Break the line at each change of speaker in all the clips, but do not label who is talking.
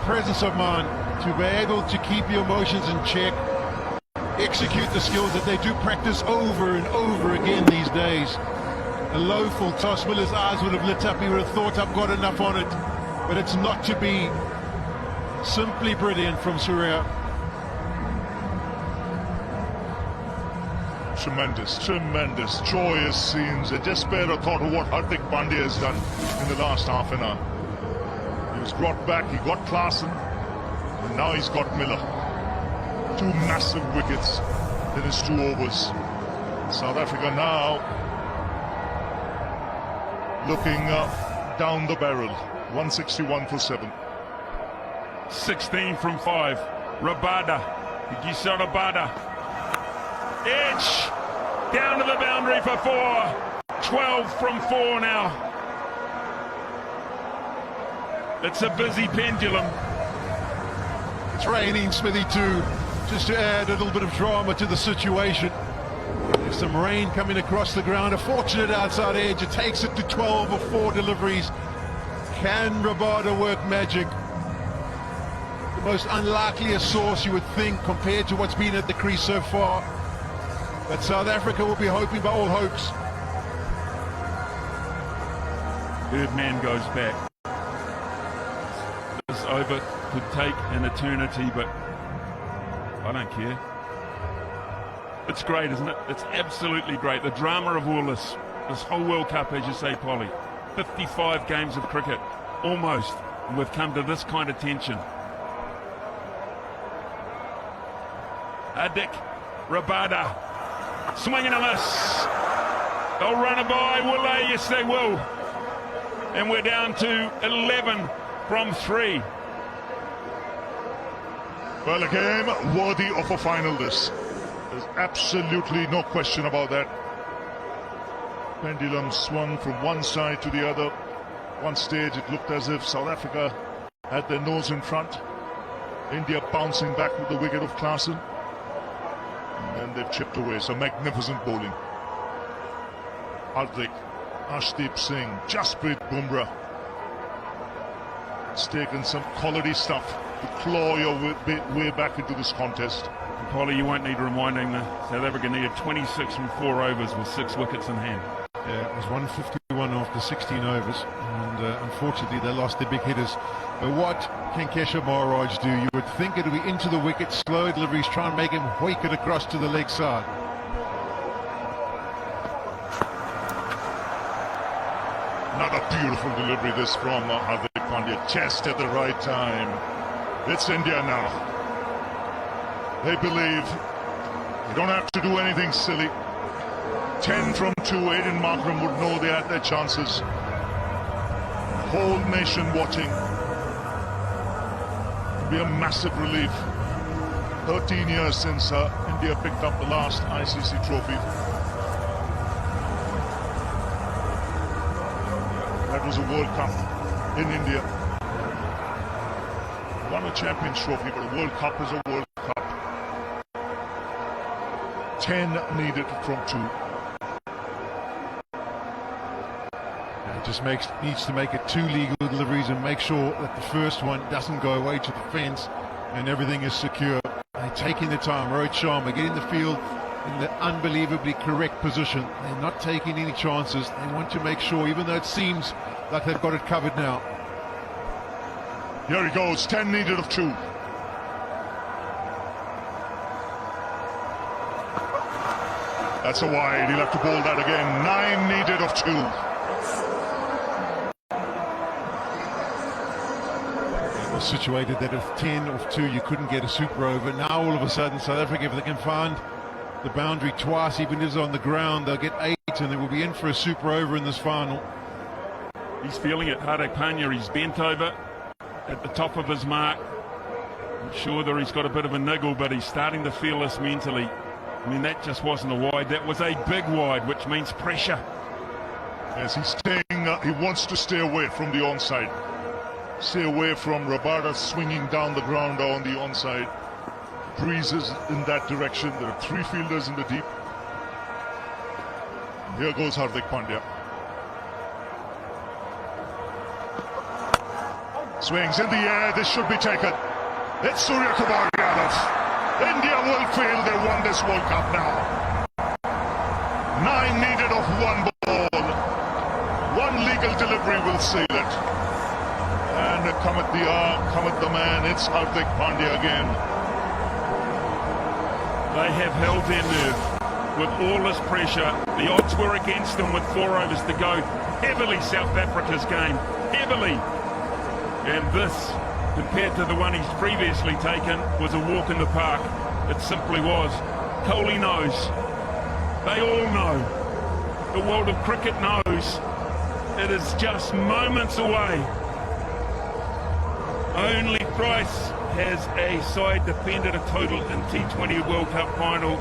presence of mind to be able to keep your emotions in check, execute the skills that they do practice over and over again these days. A low full toss, Miller's eyes would have lit up, he would have thought, I've got enough on it. But it's not to be. Simply brilliant from Surya.
Tremendous, joyous scenes. A despair of thought of what Hardik Pandya has done in the last half an hour. He was brought back, he got Klaasen, and now he's got Miller. 2 massive wickets in his 2 overs. South Africa now looking down the barrel. 161 for 7.
16 from 5. Rabada. Gisa Rabada. Edge. Down to the boundary for 4. 12 from 4 now. It's a busy pendulum.
It's raining, Smithy, too. Just to add a little bit of drama to the situation. There's some rain coming across the ground. A fortunate outside edge. It takes it to 12 or 4 deliveries. Can Rabada work magic? The most unlikeliest source you would think compared to what's been at the crease so far. But South Africa will be hoping by all hopes.
Birdman goes back. This over could take an eternity, but I don't care. It's great, isn't it? It's absolutely great. The drama of all this whole World Cup, as you say, Polly. 55 games of cricket, almost, and we've come to this kind of tension. Hardik Rabada, swing and a miss. They'll run it by, will they? Yes, they will. And we're down to 11 from 3.
Well, a game worthy of a final this. There's absolutely no question about that. Pendulum swung from one side to the other. One stage it looked as if South Africa had their nose in front. India bouncing back with the wicket of Klaasen. And then they've chipped away. Some magnificent bowling. Hardik, Arshdeep Singh, Jasprit Bumrah. It's taken some quality stuff to claw your way back into this contest.
And Polly, you won't need reminding, the South Africa needed 26 from 4 overs with 6 wickets in hand.
Yeah, it was 151 after 16 overs, and unfortunately they lost their big hitters. But what can Keshav Maharaj do? You would think it would be into the wicket, slow deliveries, try and make him hoik it across to the leg side.
Another beautiful delivery this from Hardik Pandya, chest at the right time. It's India now. They believe they don't have to do anything silly. 10 from 2, Aiden Markram would know they had their chances. Whole nation watching. It'll be a massive relief. 13 years since India picked up the last ICC trophy. That was a World Cup in India. Won a Champions Trophy, but a World Cup is a World Cup. 10 needed from 2.
Just needs to make it 2 legal deliveries and make sure that the first one doesn't go away to the fence and everything is secure. They're taking the time. Rohit Sharma getting the field in the unbelievably correct position. They're not taking any chances. They want to make sure, even though it seems like they've got it covered now.
Here he goes, 10 needed of 2. That's a wide. He'll have to bowl that again. 9 needed of 2.
Situated that if 10 of 2 you couldn't get a super over. Now all of a sudden South Africa, if they can find the boundary twice, even if it's on the ground, they'll get 8 and they will be in for a super over in this final.
He's feeling it, Hardik Pandya. He's bent over at the top of his mark. I'm sure that he's got a bit of a niggle, but he's starting to feel this mentally. I mean, that just wasn't a wide, that was a big wide, which means pressure.
Yes, he's staying, he wants to stay away from the onside. Stay away from Rabada swinging down the ground on the onside. Breezes in that direction. There are 3 fielders in the deep. Here goes Hardik Pandya. Swings in the air, this should be taken. It's Surya Kumar Yadav. India will feel they won this World Cup now. 9 needed of 1 ball. 1 legal delivery will seal it. And come at the arm, come at the man, it's Hardik Pandya again.
They have held their nerve with all this pressure. The odds were against them with 4 overs to go. Heavily South Africa's game, heavily. And this, compared to the one he's previously taken, was a walk in the park. It simply was. Kohli knows. They all know. The world of cricket knows. It is just moments away. Only Price has a side defended a total in T20 World Cup final,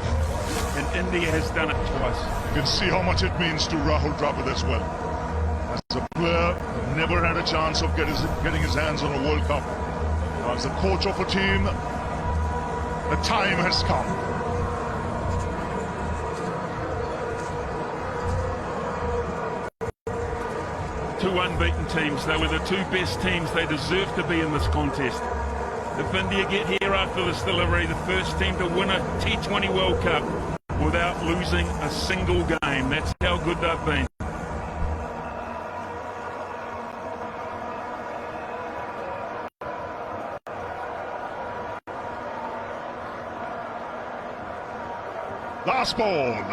and India has done it twice.
You can see how much it means to Rahul Dravid as well. As a player, never had a chance of getting his hands on a World Cup. As the coach of a team, the time has come.
Two unbeaten teams. They were the 2 best teams. They deserve to be in this contest. If India get here after this delivery, the first team to win a T20 World Cup without losing a single game. That's how good they've been.
Last ball.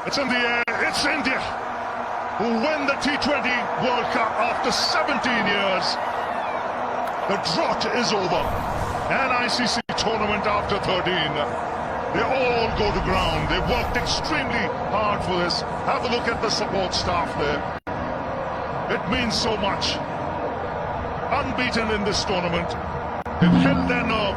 It's in the air. It's India who win the T20 World Cup after 17 years. The drought is over. An ICC tournament after 13. They all go to ground. They worked extremely hard for this. Have a look at the support staff there. It means so much. Unbeaten in this tournament. They've held their nerve.